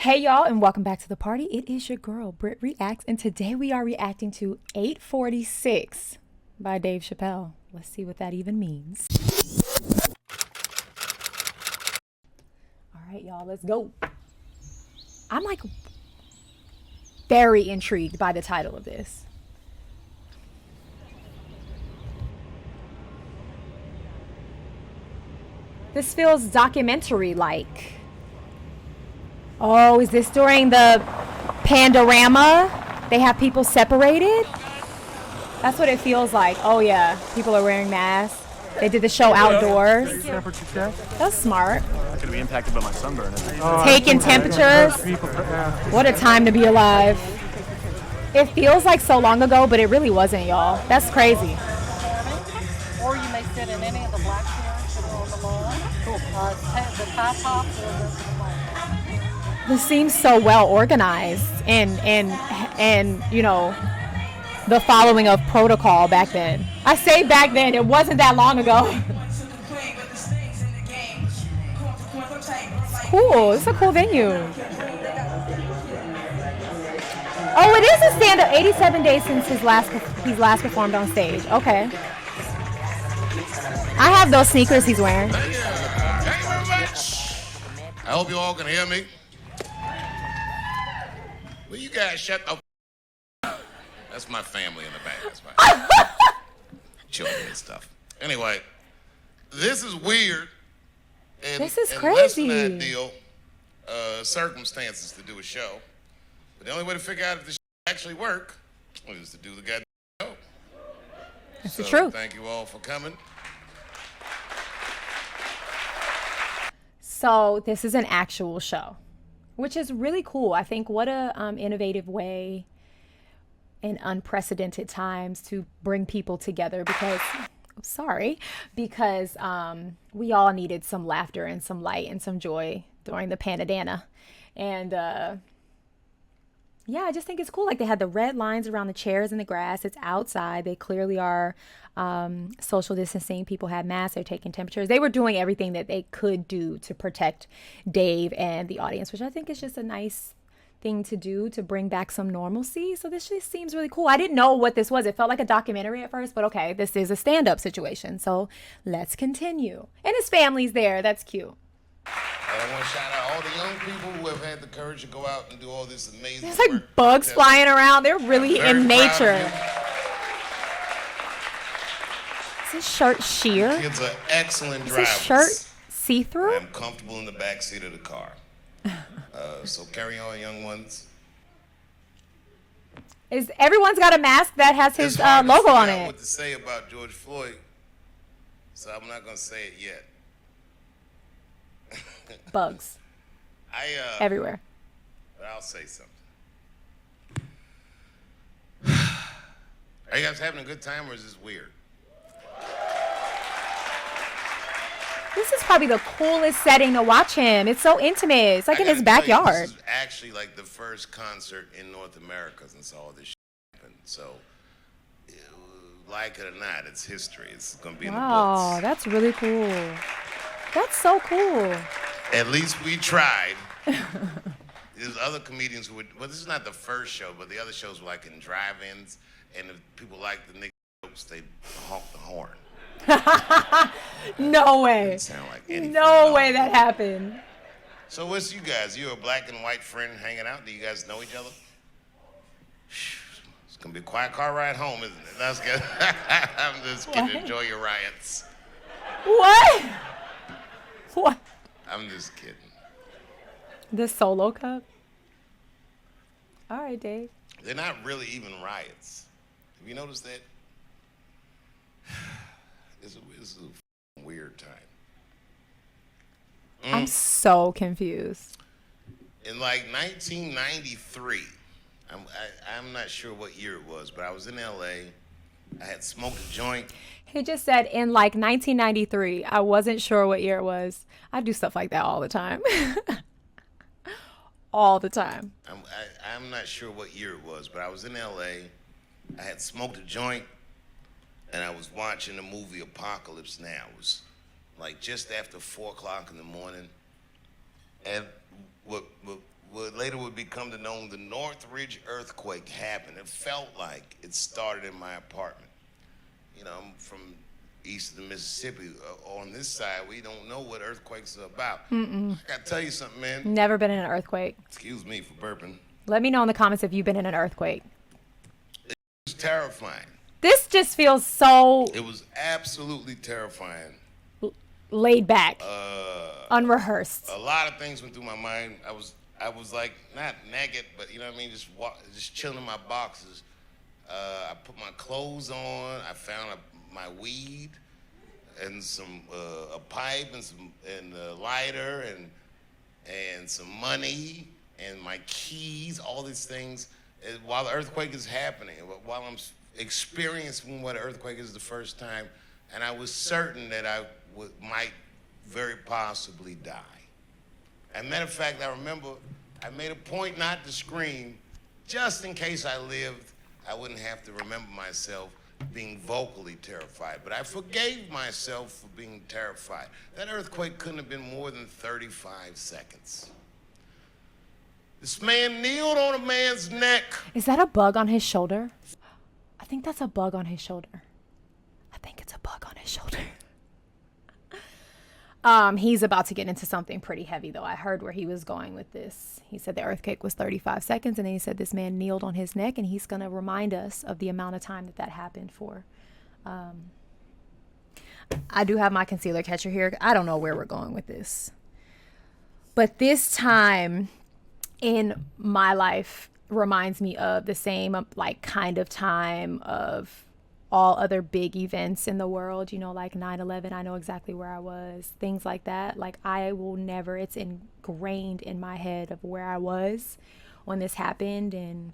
Hey y'all, and welcome back to the party. It is your girl, BrittReacts, and today we are reacting to 846 by Dave Chappelle. Let's see what that even means. All right, y'all, let's go. I'm like very intrigued by the title of this. This feels documentary-like. Oh, is this during the Pandorama? They have people separated? That's what it feels like. Oh yeah, people are wearing masks. They did the show outdoors. That's smart. I'm going to be impacted by my sunburn. Taking temperatures. What a time to be alive. It feels like so long ago, but it really wasn't, y'all. That's crazy. Or you may sit in any of the black chairs that are on the lawn. The top top or the This seems so well organized and you know, the following of protocol back then. I say back then, it wasn't that long ago. It's cool. It's a cool venue. Oh, it is a stand-up. 87 days since he's last performed on stage. Okay. I have those sneakers he's wearing. Thank you very much. I hope you all can hear me. Will you guys shut up? That's my family in the back. That's my children and stuff. Anyway, this is weird. And, This is and crazy. less than ideal circumstances to do a show. But the only way to figure out if this actually work is to do the goddamn show. That's the truth. Thank you all for coming. So this is an actual show, which is really cool. I think what a innovative way in unprecedented times to bring people together because we all needed some laughter and some light and some joy during the Pandorama. And yeah, I just think it's cool. Like they had the red lines around the chairs in the grass. It's outside. They clearly are social distancing. People had masks. They're taking temperatures. They were doing everything that they could do to protect Dave and the audience, which I think is just a nice thing to do to bring back some normalcy. So this just seems really cool. I didn't know what this was. It felt like a documentary at first, but okay, this is a stand-up situation. So let's continue. And his family's there. That's cute. And I want to shout out all the young people who have had the courage to go out and do all this amazing There's like work. bugs flying around. They're really Very in proud of nature. you. Is his shirt sheer? Kids are excellent Is drivers. his shirt see-through? I'm comfortable in the back seat of the car. So carry on, young ones. Everyone's got a mask that has his It's hard to logo figure on out it. what to say about George Floyd, so I'm not gonna say it yet. Bugs everywhere. But I'll say something. Are you guys having a good time, or is this weird? This is probably the coolest setting to watch him. It's so intimate. It's like I in his gotta tell you, backyard. This is actually like the first concert in North America since all this shit happened. So, like it or not, it's history. It's gonna be in the Wow, books. that's really cool. That's so cool. At least we tried. There's other comedians who would. Well, this is not the first show, but the other shows were like in drive-ins, and if people liked the nigga jokes, they honk the horn. No way. Didn't sound like anything at No all. way that happened. So what's you guys? You a black and white friend hanging out? Do you guys know each other? It's gonna be a quiet car ride home, isn't it? That's good. I'm just kidding. What? Enjoy your riots. What? What? I'm just kidding. The solo cup? All right, Dave. They're not really even riots. Have you noticed that? It's a weird time. I'm so confused. In like 1993, I'm not sure what year it was, but I was in LA. I had smoked a joint. He just said in like 1993. I wasn't sure what year it was. I do stuff like that all the time. All the time. I'm not sure what year it was, but I was in LA. I had smoked a joint, and I was watching the movie Apocalypse Now. It was like just after 4 o'clock in the morning. And what later would become to known the Northridge earthquake happened. It felt like it started in my apartment. You know, I'm from east of the Mississippi. On this side, we don't know what earthquakes are about. I gotta tell you something, man. Never been in an earthquake. Excuse me for burping. Let me know in the comments if you've been in an earthquake. It was terrifying. This just feels so It was absolutely terrifying. laid back, unrehearsed. A lot of things went through my mind. I was like not naked, but you know what I mean, just chilling in my boxes. I put my clothes on. I found my weed and some a pipe and a lighter and some money and my keys. All these things while the earthquake is happening. While I'm experiencing what an earthquake is the first time, and I was certain that I might very possibly die. As a matter of fact, I remember I made a point not to scream, just in case I lived, I wouldn't have to remember myself being vocally terrified. But I forgave myself for being terrified. That earthquake couldn't have been more than 35 seconds. This man kneeled on a man's neck. Is that a bug on his shoulder? I think that's a bug on his shoulder. I think it's a bug on his shoulder. He's about to get into something pretty heavy, though. I heard where he was going with this. He said the earthquake was 35 seconds, and then he said this man kneeled on his neck, and he's going to remind us of the amount of time that happened for. I do have my concealer catcher here. I don't know where we're going with this. But this time in my life reminds me of the same, like, kind of time of all other big events in the world, you know, like 9/11. I know exactly where I was, things like that. Like, I will never, it's ingrained in my head of where I was when this happened, and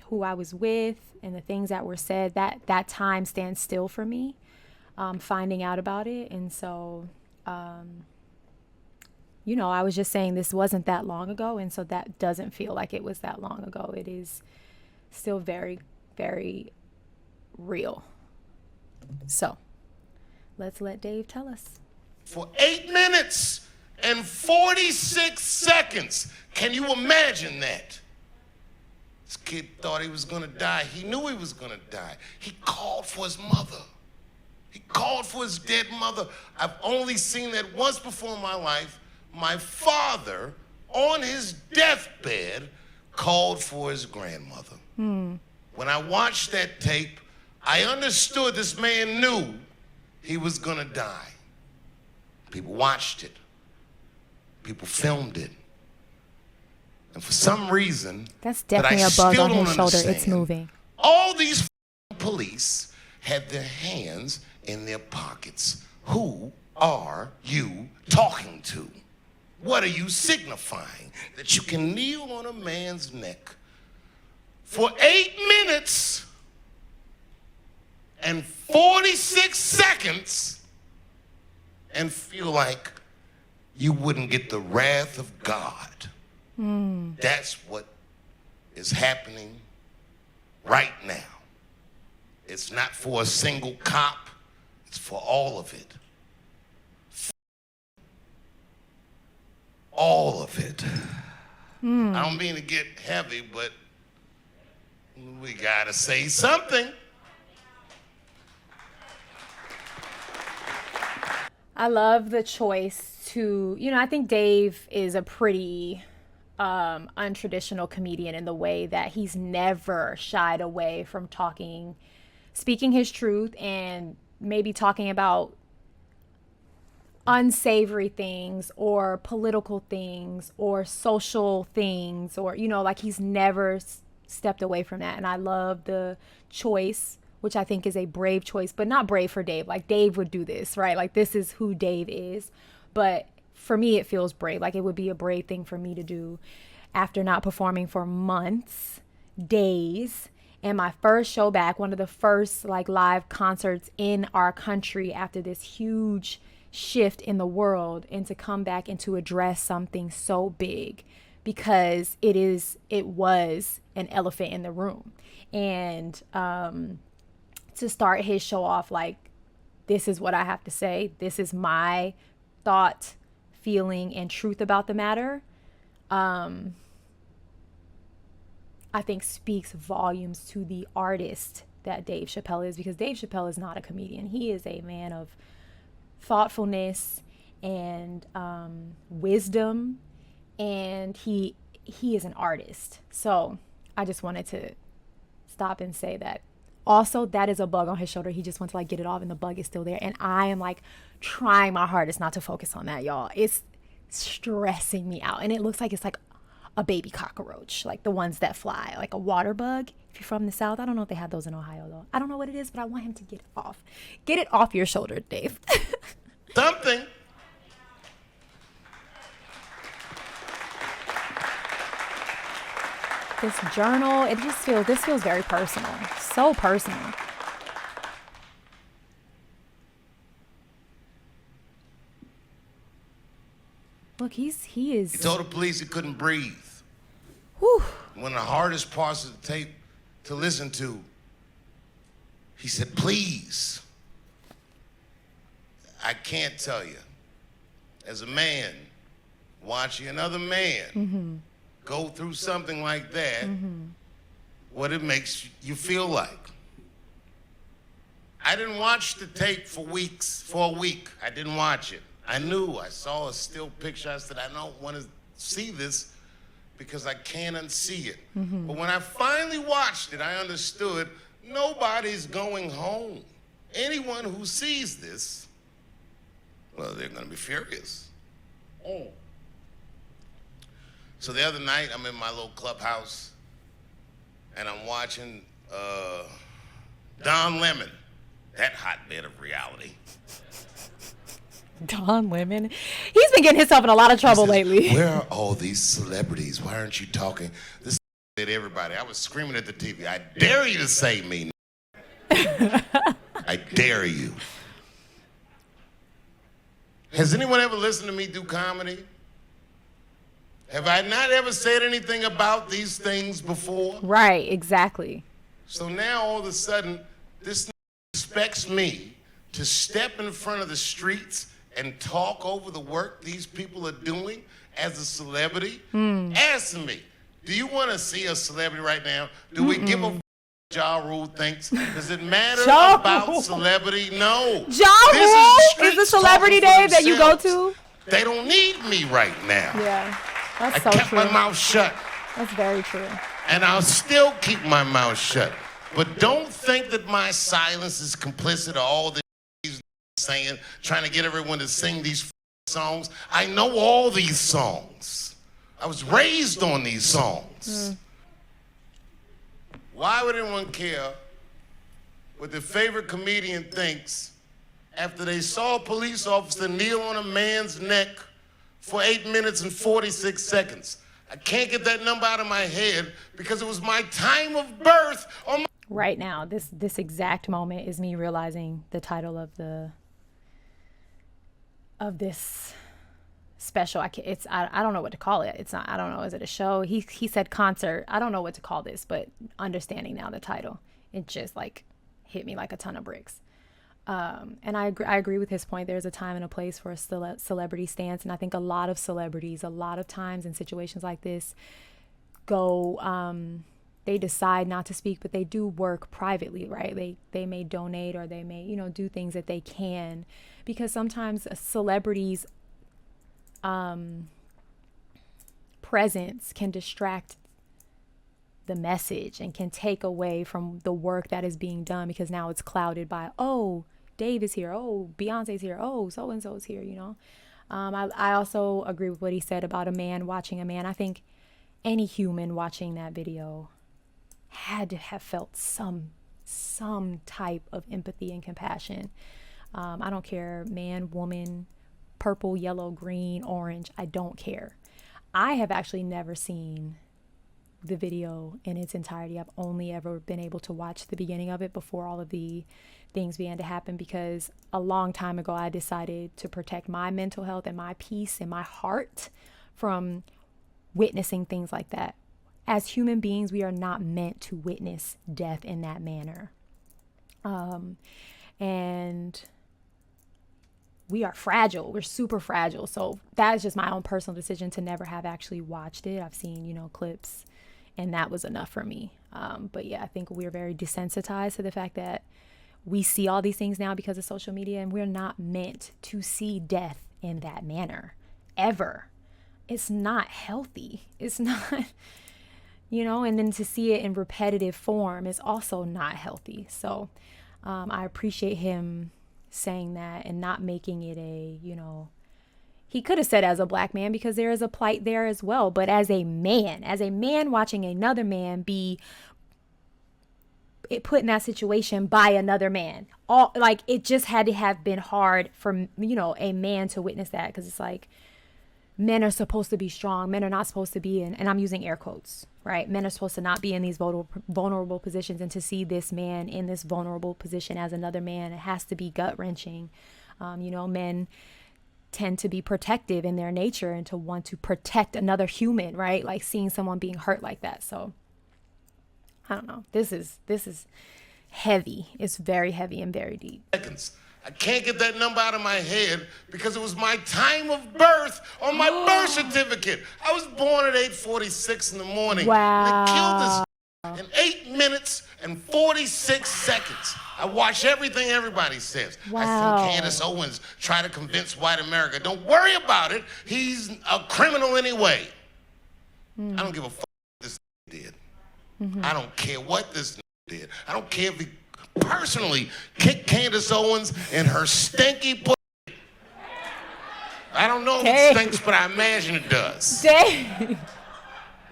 who I was with, and the things that were said. That time stands still for me, finding out about it. And so you know, I was just saying this wasn't that long ago, and so that doesn't feel like it was that long ago. It is still very, very real. So let's let Dave tell us. For 8 minutes and 46 seconds. Can you imagine that? This kid thought he was gonna die. He knew he was gonna die. He called for his mother. He called for his dead mother. I've only seen that once before in my life. My father, on his deathbed, called for his grandmother. When I watched that tape, I understood this man knew he was gonna die. People watched it. People filmed it. And for some reason, That's definitely a bug on his shoulder. It's moving. All these police had their hands in their pockets. Who are you talking to? What are you signifying? That you can kneel on a man's neck for 8 minutes and 46 seconds and feel like you wouldn't get the wrath of God. That's what is happening right now. It's not for a single cop, it's for all of it. All of it. I don't mean to get heavy, but we gotta say something. I love the choice to, you know, I think Dave is a pretty untraditional comedian in the way that he's never shied away from speaking his truth, and maybe talking about unsavory things or political things or social things, or, you know, like, he's never stepped away from that. And I love the choice, which I think is a brave choice, but not brave for Dave. Like, Dave would do this, right? Like, this is who Dave is. But for me, it feels brave. Like, it would be a brave thing for me to do after not performing for months, days, and my first show back, one of the first, like, live concerts in our country after this huge shift in the world, and to come back and to address something so big, because it was an elephant in the room. And to start his show off like, this is what I have to say, this is my thought, feeling, and truth about the matter, I think speaks volumes to the artist that Dave Chappelle is, because Dave Chappelle is not a comedian. He is a man of thoughtfulness and wisdom, and he is an artist. So I just wanted to stop and say that. Also, that is a bug on his shoulder. He just wants to like get it off, and the bug is still there. And I am like trying my hardest not to focus on that, y'all. It's stressing me out, and it looks like it's like a baby cockroach, like the ones that fly, like a water bug. If you're from the South, I don't know if they have those in Ohio though. I don't know what it is, but I want him to get it off. Get it off your shoulder, Dave. Something. This journal, this feels very personal. So personal. Look, he is. He told the police he couldn't breathe. Whew. One of the hardest parts of the tape to listen to, he said, please. I can't tell you, as a man, watching another man go through something like that, what it makes you feel like. I didn't watch the tape for a week. I didn't watch it. I saw a still picture. I said, I don't want to see this because I can't unsee it. But when I finally watched it, I understood nobody's going home. Anyone who sees this, well, they're going to be furious. So the other night, I'm in my little clubhouse, and I'm watching Don Lemon, that hotbed of reality. Don Lemon. He's been getting himself in a lot of trouble lately. Where are all these celebrities? Why aren't you talking? This said everybody. I was screaming at the TV. I dare you to say me. I dare you. Has anyone ever listened to me do comedy? Have I not ever said anything about these things before? Right, exactly. So now all of a sudden, this expects me to step in front of the streets and talk over the work these people are doing as a celebrity? Ask me, do you want to see a celebrity right now? Do we give a Ja Rule thinks? Does it matter about celebrity? No. Ja Rule is the celebrity, Dave, that you go to? They don't need me right now. Yeah, that's I so kept true. my mouth shut. That's very true. And I'll still keep my mouth shut. But don't think that my silence is complicit to all this saying, trying to get everyone to sing these songs. I know all these songs. I was raised on these songs. Why would anyone care what their favorite comedian thinks after they saw a police officer kneel on a man's neck for 8 minutes and 46 seconds? I can't get that number out of my head because it was my time of birth. Right now, this exact moment is me realizing the title of this special. I don't know what to call it. It's not. I don't know. Is it a show? He said concert. I don't know what to call this, but understanding now the title, it just like hit me like a ton of bricks. And I agree with his point. There's a time and a place for a celebrity stance, and I think a lot of celebrities, a lot of times in situations like this, they decide not to speak, but they do work privately, right? They may donate, or they may, do things that they can, because sometimes a celebrity's presence can distract the message and can take away from the work that is being done, because now it's clouded by, oh, Dave is here, oh, Beyonce's here, oh, so-and-so is here, I also agree with what he said about a man watching a man. I think any human watching that video had to have felt some type of empathy and compassion. I don't care, man, woman, purple, yellow, green, orange, I don't care. I have actually never seen the video in its entirety. I've only ever been able to watch the beginning of it before all of the things began to happen, because a long time ago I decided to protect my mental health and my peace and my heart from witnessing things like that. As human beings, we are not meant to witness death in that manner. And we are fragile. We're super fragile. So that is just my own personal decision to never have actually watched it. I've seen, you know, clips, and that was enough for me. But yeah, I think we're very desensitized to the fact that we see all these things now because of social media, and we're not meant to see death in that manner ever. It's not healthy. It's not, you know, and then to see it in repetitive form is also not healthy. So I appreciate him saying that and not making it a, you know, he could have said as a black man, because there is a plight there as well. But as a man watching another man be put in that situation by another man, all like, it just had to have been hard for, you know, a man to witness that, because it's like, men are supposed to be strong. Men are not supposed to be in, and I'm using air quotes, right? Men are supposed to not be in these vulnerable positions, and to see this man in this vulnerable position as another man, it has to be gut wrenching. You know, men tend to be protective in their nature and to want to protect another human, right? Like seeing someone being hurt like that. So I don't know. This is heavy. It's very heavy and very deep. Seconds. I can't get that number out of my head because it was my time of birth on my birth certificate. I was born at 8:46 in the morning. Wow. And they killed this in 8 minutes and 46 seconds. I watch everything everybody says. Wow. I think Candace Owens try to convince white America, don't worry about it. He's a criminal anyway. I don't give a fuck what this did. I don't care what this did. I don't care if he personally kicked Candace Owens in her stinky pussy. I don't know if it stinks, but I imagine it does. Dang.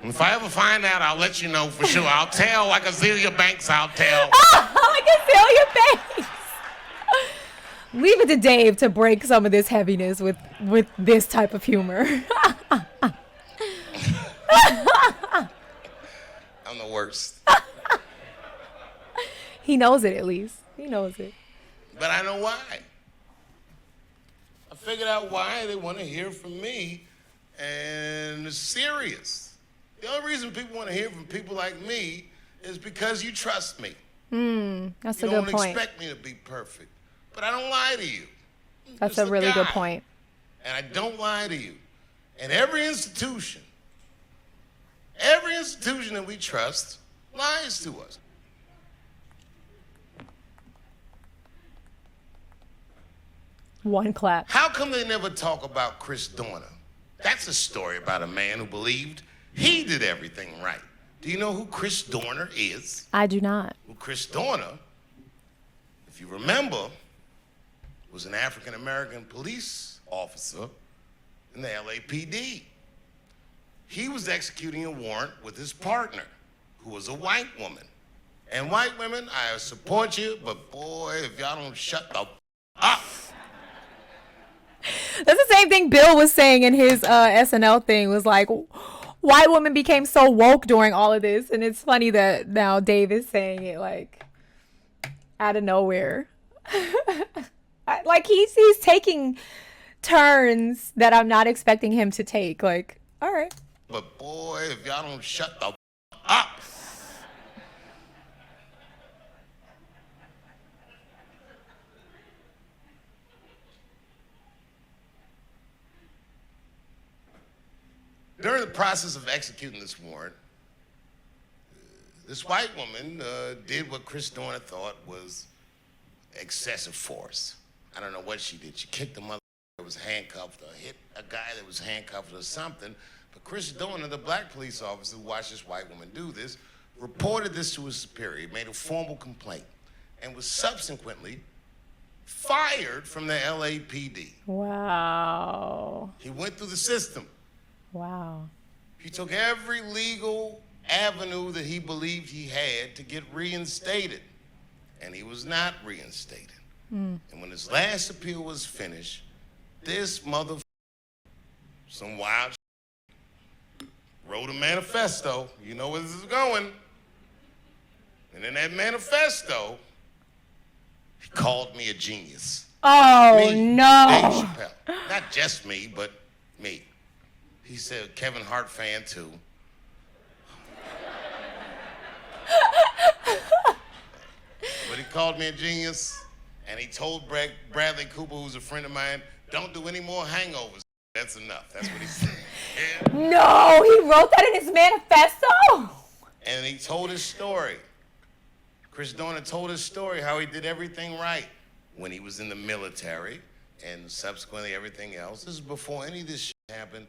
If I ever find out, I'll let you know for sure. I'll tell like Azealia Banks, I'll tell. Like Azealia Banks. Leave it to Dave to break some of this heaviness with this type of humor. I'm the worst. He knows it, at least. He knows it. But I know why. I figured out why they want to hear from me, and it's serious. The only reason people want to hear from people like me is because you trust me. That's a good You don't point. expect me to be perfect, but I don't lie to you. That's Just a really good guy. point. And I don't lie to you. And every institution that we trust lies to us. One clap. How come they never talk about Chris Dorner? That's a story about a man who believed he did everything right. Do you know who Chris Dorner is? I do not. Well, Chris Dorner, if you remember, was an African-American police officer in the LAPD. He was executing a warrant with his partner, who was a white woman. And white women, I support you, but boy, if y'all don't shut the up. That's the same thing Bill was saying in his SNL thing, was like, white women became so woke during all of this. And it's funny that now Dave is saying it like out of nowhere. Like he's taking turns that I'm not expecting him to take. Like, all right. But boy, if y'all don't shut the up. During the process of executing this warrant, this white woman did what Chris Dorner thought was excessive force. I don't know what she did. She kicked the mother that was handcuffed, or hit a guy that was handcuffed or something. But Chris Dorner, the black police officer who watched this white woman do this, reported this to his superior, made a formal complaint, and was subsequently fired from the LAPD. Wow. He went through the system. Wow. He took every legal avenue that he believed he had to get reinstated, and he was not reinstated. And when his last appeal was finished, this some wild wrote a manifesto. You know where this is going. And in that manifesto, he called me a genius. Oh, Me, no. Dave Chappelle. Not just me, but me. He said, Kevin Hart fan too. But he called me a genius, And he told Bradley Cooper, who's a friend of mine, don't do any more hangovers. That's enough. That's what he said. Yeah. No, he wrote that in his manifesto. And he told his story. Chris Dorner told his story, how he did everything right when he was in the military and subsequently everything else. This is before any of this shit happened.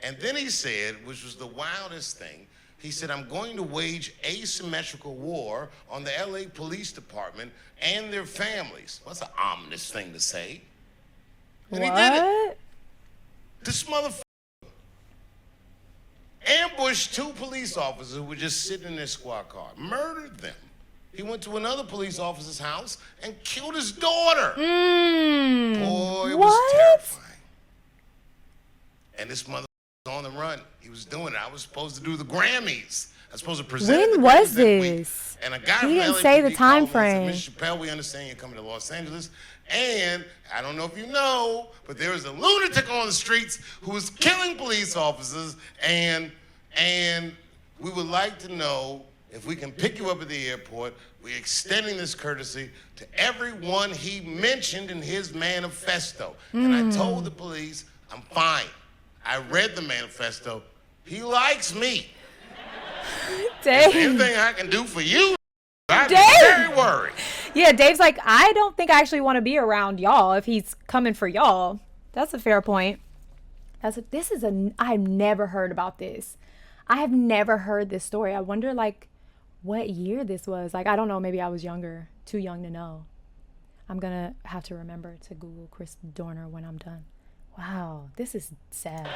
And then he said, which was the wildest thing, he said, I'm going to wage asymmetrical war on the LA Police Department and their families. What's an ominous thing to say? And he did it. This motherfucker ambushed 2 police officers who were just sitting in their squad car, murdered them. He went to another police officer's house and killed his daughter. Boy, it was terrifying. And this motherfucker was on the run. He was doing it. I was supposed to do the Grammys. I was supposed to present When the was Grammys that week. this? And a guy He from didn't LAPD say the time called me and frame. said, Mr. Chappelle, we understand you're coming to Los Angeles. And I don't know if you know, but there was a lunatic on the streets who was killing police officers. And we would like to know if we can pick you up at the airport. We're extending this courtesy to everyone he mentioned in his manifesto. And I told the police, I'm fine. I read the manifesto. He likes me. Dave. Anything I can do for you, I'd be Dave. very worried. Yeah, Dave's like, I don't think I actually want to be around y'all if he's coming for y'all. That's a fair point. I've never heard about this. I have never heard this story. I wonder, like, what year this was. Like, I don't know. Maybe I was younger, too young to know. I'm going to have to remember to Google Chris Dorner when I'm done. Wow, this is sad.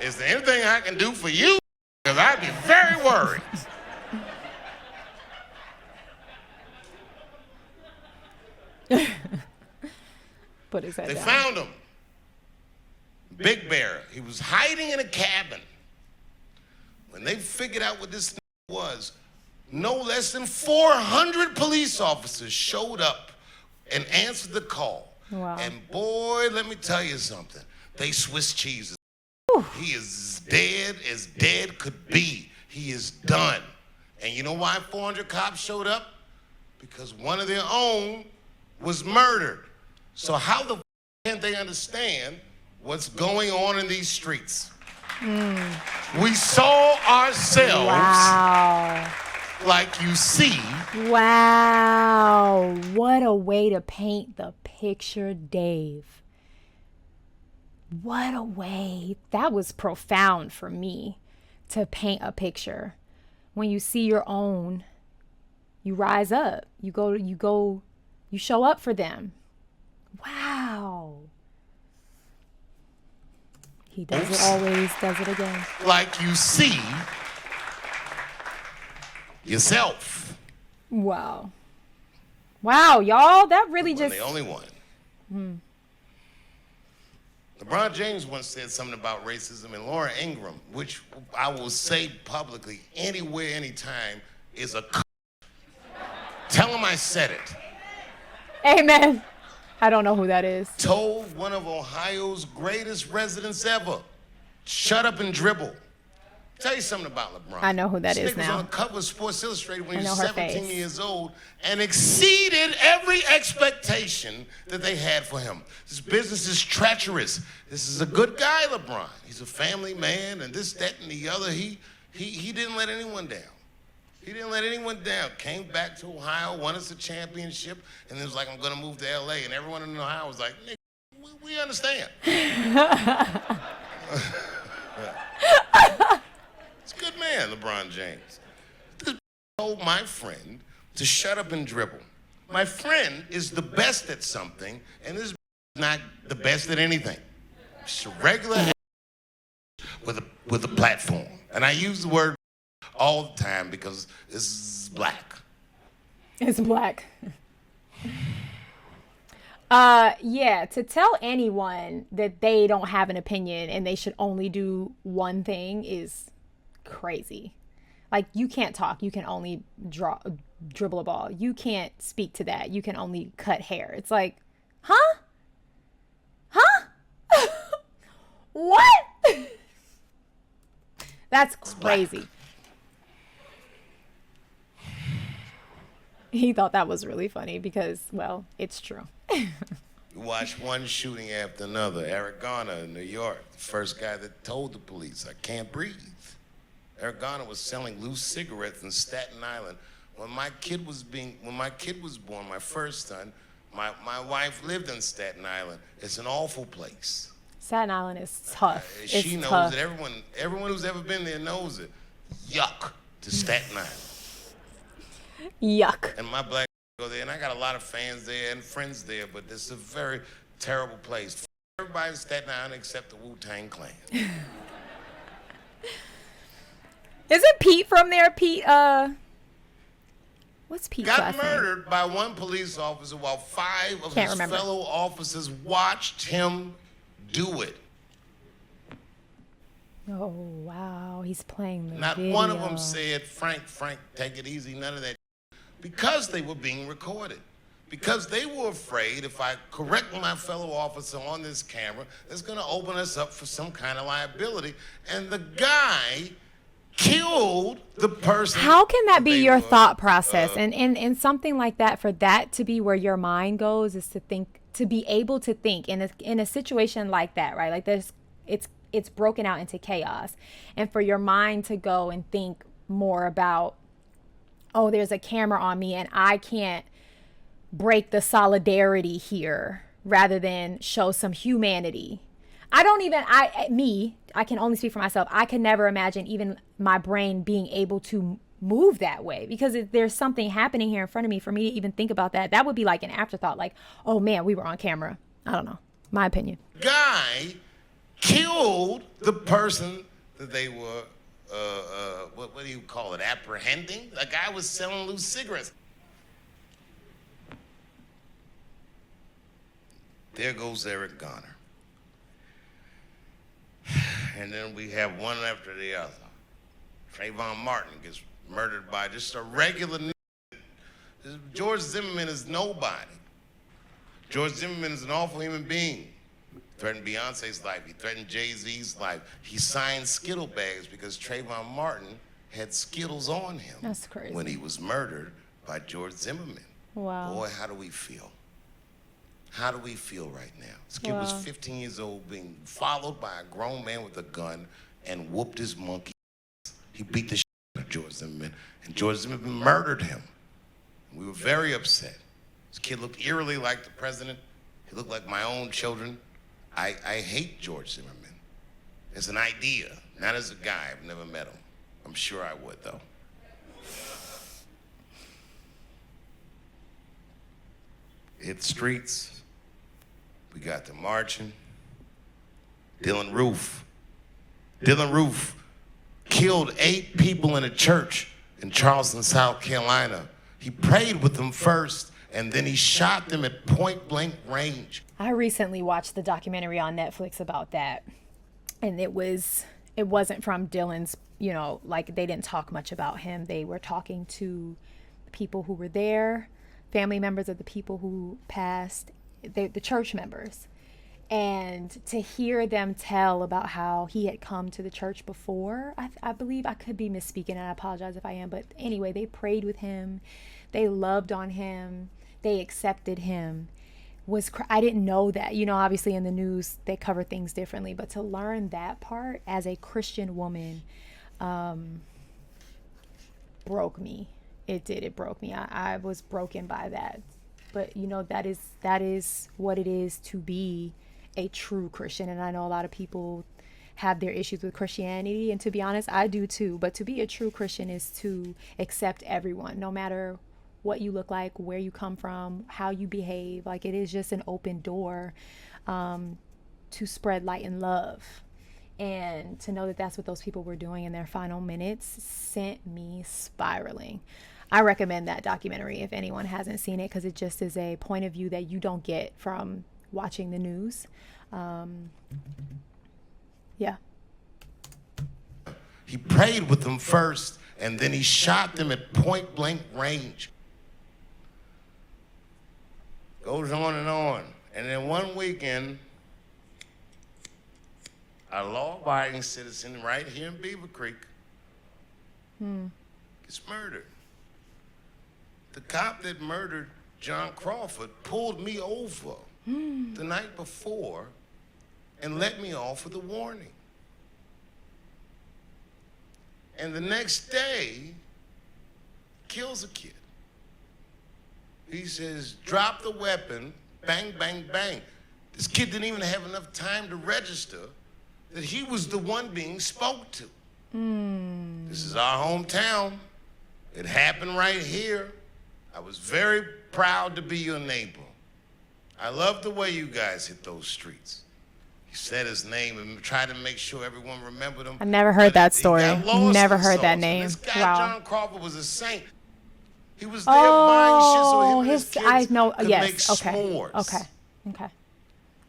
Is there anything I can do for you? Because I'd be very worried. Put his head They down. found him. Big Bear. He was hiding in a cabin. When they figured out what this was, no less than 400 police officers showed up and answered the call. Wow. And boy, let me tell you something. They Swiss cheeses. He is as dead could be. He is done. And you know why 400 cops showed up? Because one of their own was murdered. So how the can't they understand what's going on in these streets? We saw ourselves Wow. like you see. Wow. What a way to paint the picture, Dave. What a way. That was profound for me to paint a picture. When you see your own, you rise up. You show up for them. Wow. He does it always, does it again. Like you see yourself. Wow. Wow, y'all, that really I'm just... the only one. LeBron James once said something about racism, and Laura Ingraham, which I will say publicly, anywhere, anytime, is a Tell him I said it. Amen. I don't know who that is. Told one of Ohio's greatest residents ever, shut up and dribble. Tell you something about LeBron. I know who that This is nigga was now. on the cover of Sports Illustrated when he I was know her 17 face. years old and exceeded every expectation that they had for him. This business is treacherous. This is a good guy, LeBron. He's a family man and this, that, and the other. He didn't let anyone down. He didn't let anyone down. Came back to Ohio, won us a championship, and then was like, I'm going to move to LA. And everyone in Ohio was like, nigga, we understand. It's a good man, LeBron James. This told my friend to shut up and dribble. My friend is the best at something, and this is not the best at anything. She's a regular with a platform. And I use the word all the time because this is black. It's black. Yeah, to tell anyone that they don't have an opinion and they should only do one thing is crazy. Like, you can't talk. You can only dribble a ball. You can't speak to that. You can only cut hair. It's like, huh? What? That's crazy. He thought that was really funny because, well, it's true. You watch one shooting after another. Eric Garner in New York, the first guy that told the police, I can't breathe. Eric Garner was selling loose cigarettes in Staten Island. When my kid was born, my first son, my wife lived in Staten Island. It's an awful place. Staten Island is tough. She it's knows tough. it. Everyone who's ever been there knows it. Yuck to Staten Island. Yuck. And my black go there, and I got a lot of fans there and friends there, but it's a very terrible place. Everybody in Staten Island except the Wu-Tang Clan. Isn't Pete from there? Pete, what's Pete's Got last name? murdered by one police officer while 5 of Can't his remember. fellow officers watched him do it. Oh, wow. He's playing the Not video. one of them said, Frank, take it easy, none of that. Because they were being recorded. Because they were afraid if I correct my fellow officer on this camera, it's gonna open us up for some kind of liability. And the guy killed the person. How can that be they your were, thought process? And something like that, for that to be where your mind goes, is to think, to be able to think in a situation like that, right? Like it's broken out into chaos. And for your mind to go and think more about, oh, there's a camera on me and I can't break the solidarity here, rather than show some humanity. I can only speak for myself. I can never imagine even my brain being able to move that way, because if there's something happening here in front of me, for me to even think about that, that would be like an afterthought. Like, oh man, we were on camera. I don't know. My opinion. Guy killed the person that they were, what do you call it, apprehending? The guy was selling loose cigarettes. There goes Eric Garner. And then we have one after the other. Trayvon Martin gets murdered by just a regular nigga. George Zimmerman is nobody. George Zimmerman is an awful human being. Threatened Beyonce's life. He threatened Jay-Z's life. He signed Skittle bags because Trayvon Martin had Skittles on him. That's crazy. When he was murdered by George Zimmerman. Wow. Boy, how do we feel? How do we feel right now? This kid was 15 years old, being followed by a grown man with a gun and whooped his monkey. He beat the shit out of George Zimmerman, and George Zimmerman murdered him. We were very upset. This kid looked eerily like the president. He looked like my own children. I hate George Zimmerman. As an idea, not as a guy. I've never met him. I'm sure I would, though. Hit the streets. We got to marching. Dylan Roof killed 8 people in a church in Charleston, South Carolina. He prayed with them first, and then he shot them at point blank range. I recently watched the documentary on Netflix about that, and it wasn't from Dylan's, like they didn't talk much about him. They were talking to the people who were there, family members of the people who passed, the church members. And to hear them tell about how he had come to the church before, I believe, I could be misspeaking, and I apologize if I am, but anyway, they prayed with him, they loved on him, they accepted him. I didn't know that. Obviously in the news they cover things differently, but to learn that part as a Christian woman broke me. It broke me. I was broken by that. But that is what it is to be a true Christian. And I know a lot of people have their issues with Christianity, and to be honest, I do too. But to be a true Christian is to accept everyone, no matter what you look like, where you come from, how you behave. Like, it is just an open door to spread light and love. And to know that that's what those people were doing in their final minutes sent me spiraling. I recommend that documentary if anyone hasn't seen it, because it just is a point of view that you don't get from watching the news. Yeah. He prayed with them first, and then he shot them at point blank range. Goes on and on. And then one weekend, a law-abiding citizen right here in Beaver Creek gets murdered. The cop that murdered John Crawford pulled me over the night before and let me off with a warning. And the next day, kills a kid. He says, drop the weapon, bang, bang, bang. This kid didn't even have enough time to register that he was the one being spoke to. This is our hometown. It happened right here. I was very proud to be your neighbor. I love the way you guys hit those streets. He said his name and tried to make sure everyone remembered him. I never heard that story. Never in heard that sauce. name. This guy, Wow. John Crawford, was a saint. He was there buying shit so him and his kids I know. could Yes. make Okay. s'mores. Okay.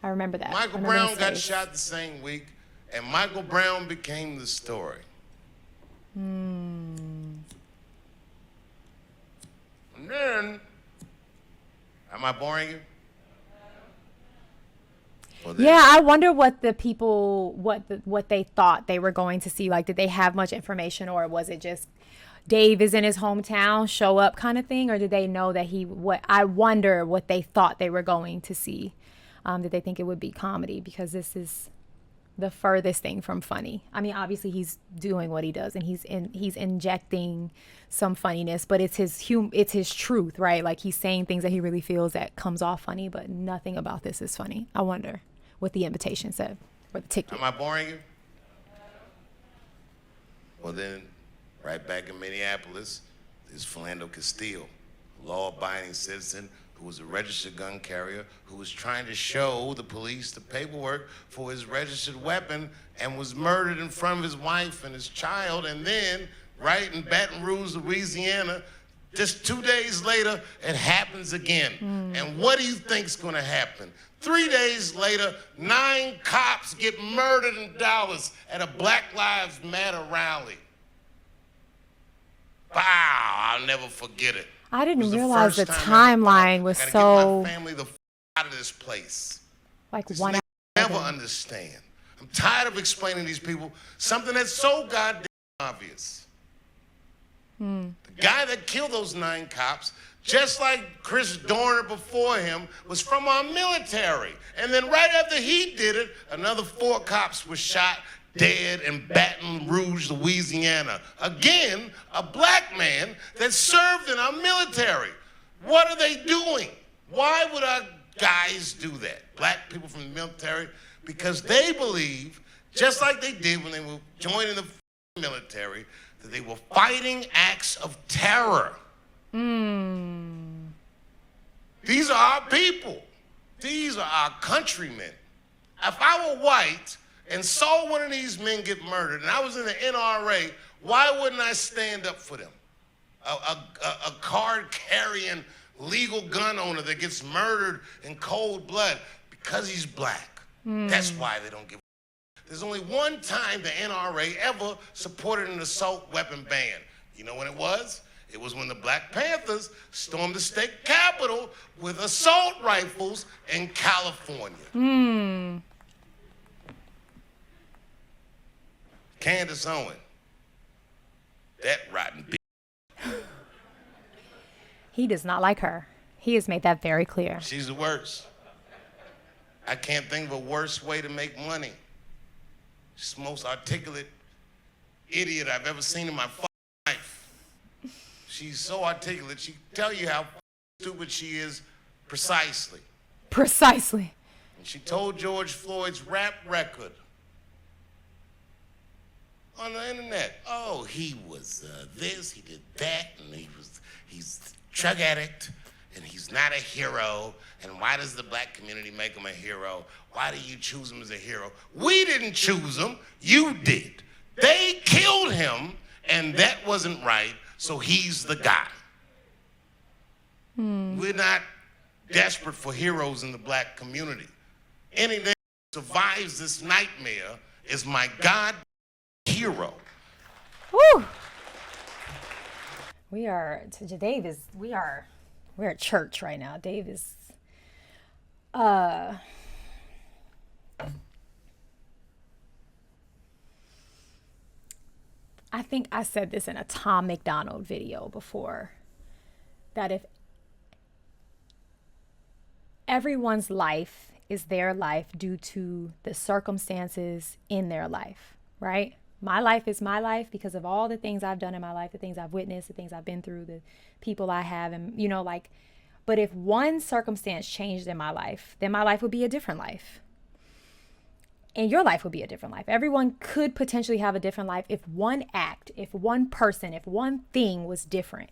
I remember that. Michael I remember Brown his got face. shot the same week, and Michael Brown became the story. And then, am I boring you? Well, then, Yeah, I wonder what the people, what they thought they were going to see. Like, did they have much information, or was it just Dave is in his hometown, show up kind of thing, or did they know that I wonder what they thought they were going to see. Did they think it would be comedy? Because this is the furthest thing from funny. I mean, obviously he's doing what he does and he's injecting some funniness, but it's his truth, right? Like, he's saying things that he really feels that comes off funny, but nothing about this is funny. I wonder what the invitation said, or the ticket. am I boring you? Well then, right back in Minneapolis, there's Philando Castile, a law-abiding citizen who was a registered gun carrier who was trying to show the police the paperwork for his registered weapon and was murdered in front of his wife and his child. And then, right in Baton Rouge, Louisiana, just 2 days later, it happens again. And what do you think's gonna happen? 3 days later, 9 cops get murdered in Dallas at a Black Lives Matter rally. Wow, I'll never forget it. I It didn't was the realize the first time I timeline was gotta so, get my family the out of this place. like, This one nigga hour. never understand. I'm tired of explaining to these people something that's so goddamn obvious. The guy that killed those 9 cops, just like Chris Dorner before him, was from our military. And then right after he did it, another 4 cops were shot dead in Baton Rouge, Louisiana. Again, a black man that served in our military. What are they doing? Why would our guys do that? Black people from the military? Because they believe, just like they did when they were joining the military, that they were fighting acts of terror. These are our people. These are our countrymen. If I were white and saw one of these men get murdered and I was in the NRA, why wouldn't I stand up for them? A card-carrying legal gun owner that gets murdered in cold blood because he's black. That's why they don't give a. There's only one time the NRA ever supported an assault weapon ban. You know when it was? It was when the Black Panthers stormed the state capitol with assault rifles in California. Candace Owens, that rotten bitch. He does not like her. He has made that very clear. She's the worst. I can't think of a worse way to make money. She's the most articulate idiot I've ever seen in my life. She's so articulate, she can tell you how stupid she is precisely. Precisely. And she told George Floyd's rap record on the internet, oh, he was this, he did that, and he's a drug addict, and he's not a hero, and why does the black community make him a hero? Why do you choose him as a hero? We didn't choose him, you did. They killed him, and that wasn't right, so he's the guy. We're not desperate for heroes in the black community. Anything that survives this nightmare is my God hero. Woo! We're at church right now. Dave is, I think I said this in a Tom McDonald video before, that if everyone's life is their life due to the circumstances in their life, right? My life is my life because of all the things I've done in my life, the things I've witnessed, the things I've been through, the people I have, and but if one circumstance changed in my life, then my life would be a different life. And your life would be a different life. Everyone could potentially have a different life if one act, if one person, if one thing was different.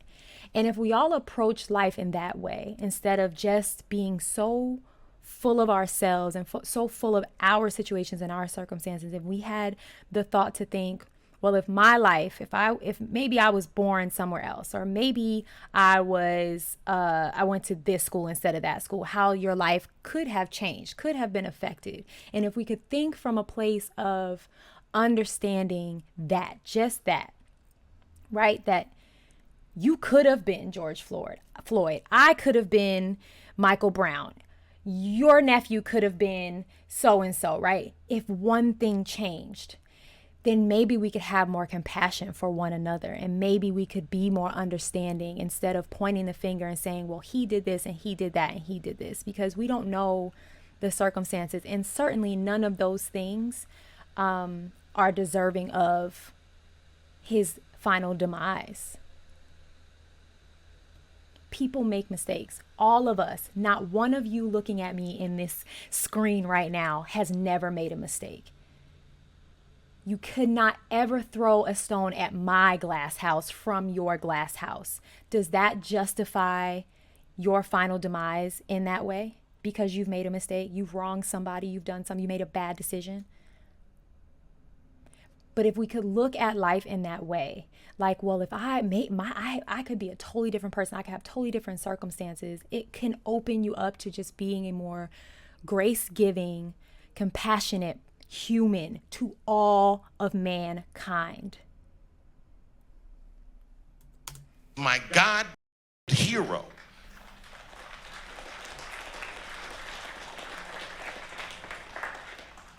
And if we all approach life in that way, instead of just being so full of ourselves and so full of our situations and our circumstances, if we had the thought to think, well, if my life, if maybe I was born somewhere else, or maybe I went to this school instead of that school, how your life could have changed, could have been affected. And if we could think from a place of understanding that, just that, right? That you could have been George Floyd. I could have been Michael Brown. Your nephew could have been so-and-so, right? If one thing changed, then maybe we could have more compassion for one another, and maybe we could be more understanding instead of pointing the finger and saying, well, he did this and he did that and he did this, because we don't know the circumstances. And certainly none of those things are deserving of his final demise. People make mistakes. All of us. Not one of you looking at me in this screen right now has never made a mistake. You could not ever throw a stone at my glass house from your glass house. Does that justify your final demise in that way? Because you've made a mistake, you've wronged somebody, you've done something, you made a bad decision. But if we could look at life in that way, like, well, if I could be a totally different person, I could have totally different circumstances, it can open you up to just being a more grace-giving, compassionate human to all of mankind. My God hero.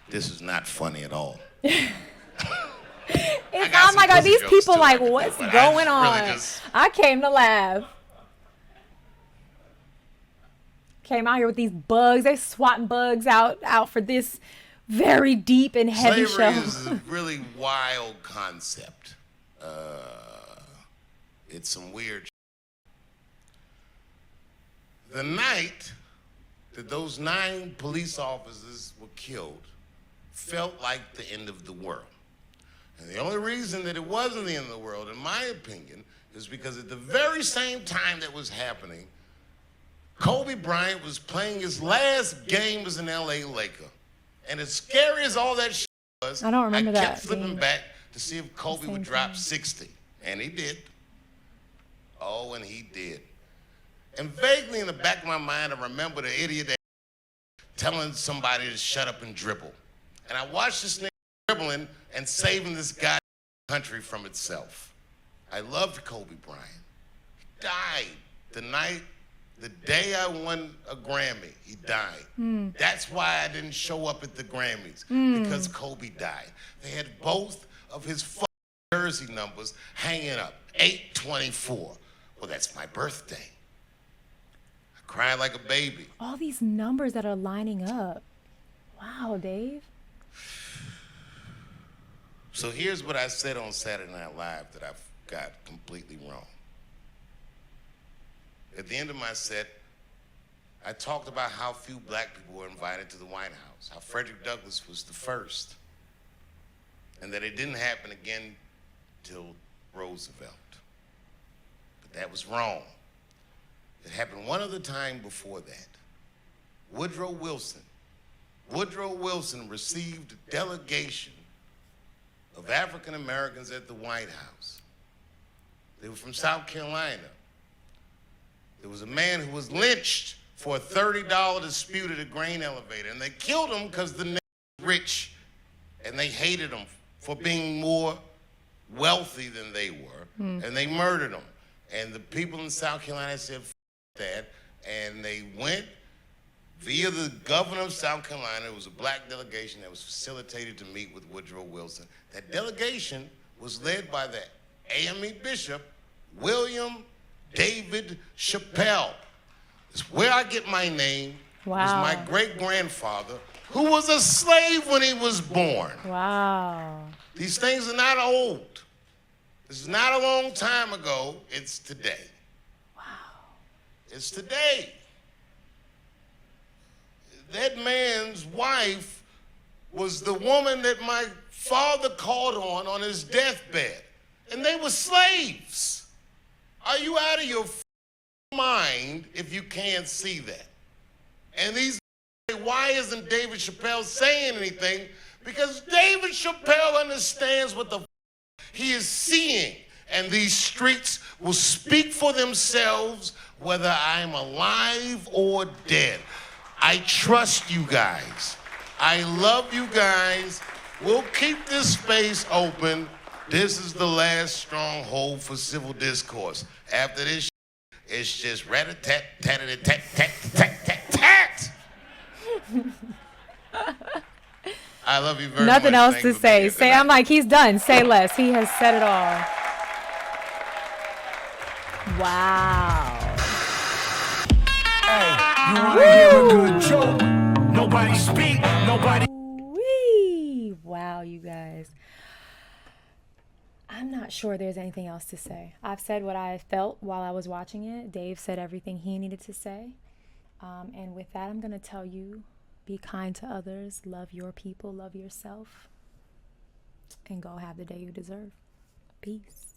This is not funny at all. I'm like, are these people like, what's but going on? I came to laugh. Came out here with these bugs. They're swatting bugs out for this very deep and heavy Slavery show. is a really wild concept. It's some weird. The night that those 9 police officers were killed felt like the end of the world. And the only reason that it wasn't the end of the world, in my opinion, is because at the very same time that was happening, Kobe Bryant was playing his last game as an LA Laker. And as scary as all that shit was, I don't remember I kept that flipping being back to see if Kobe would drop time. 60. And he did. Oh, and he did. And vaguely in the back of my mind, I remember the idiot that telling somebody to shut up and dribble. And I watched this nigga dribbling and saving this goddamn country from itself. I loved Kobe Bryant. He died the day I won a Grammy. He died. That's why I didn't show up at the Grammys, because Kobe died. They had both of his jersey numbers hanging up, 8/24. Well, that's my birthday. I cried like a baby. All these numbers that are lining up. Wow, Dave. So here's what I said on Saturday Night Live that I've got completely wrong. At the end of my set, I talked about how few black people were invited to the White House, how Frederick Douglass was the first, and that it didn't happen again till Roosevelt. But that was wrong. It happened one other time before that. Woodrow Wilson received a delegation of African Americans at the White House. They were from South Carolina. There was a man who was lynched for a $30 dispute at a grain elevator, and they killed him because the nigga was rich, and they hated him for being more wealthy than they were, and they murdered him. And the people in South Carolina said, F that, and they went via the governor of South Carolina. It was a black delegation that was facilitated to meet with Woodrow Wilson. That delegation was led by the AME Bishop, William David Chappelle. It's where I get my name, It was my Wow. great-grandfather, who was a slave when he was born. Wow. These things are not old. This is not a long time ago. It's today. Wow. It's today. That man's wife was the woman that my father called on his deathbed. And they were slaves. Are you out of your mind if you can't see that? And these, why isn't David Chappelle saying anything? Because David Chappelle understands what the he is seeing. And these streets will speak for themselves whether I'm alive or dead. I trust you guys. I love you guys. We'll keep this space open. This is the last stronghold for civil discourse. After this, it's just rat-a-tat, tat-a-tat, tat, tat, tat, tat. I love you very much. Nothing else Thank to you for being say. here Say, tonight. I'm like, he's done. Say less. He has said it all. Wow. Hey, you wanna hear a good joke? Nobody speak, nobody. Wee. Wow, you guys. I'm not sure there's anything else to say. I've said what I felt while I was watching it. Dave said everything he needed to say. And with that, I'm going to tell you, be kind to others, love your people, love yourself, and go have the day you deserve. Peace.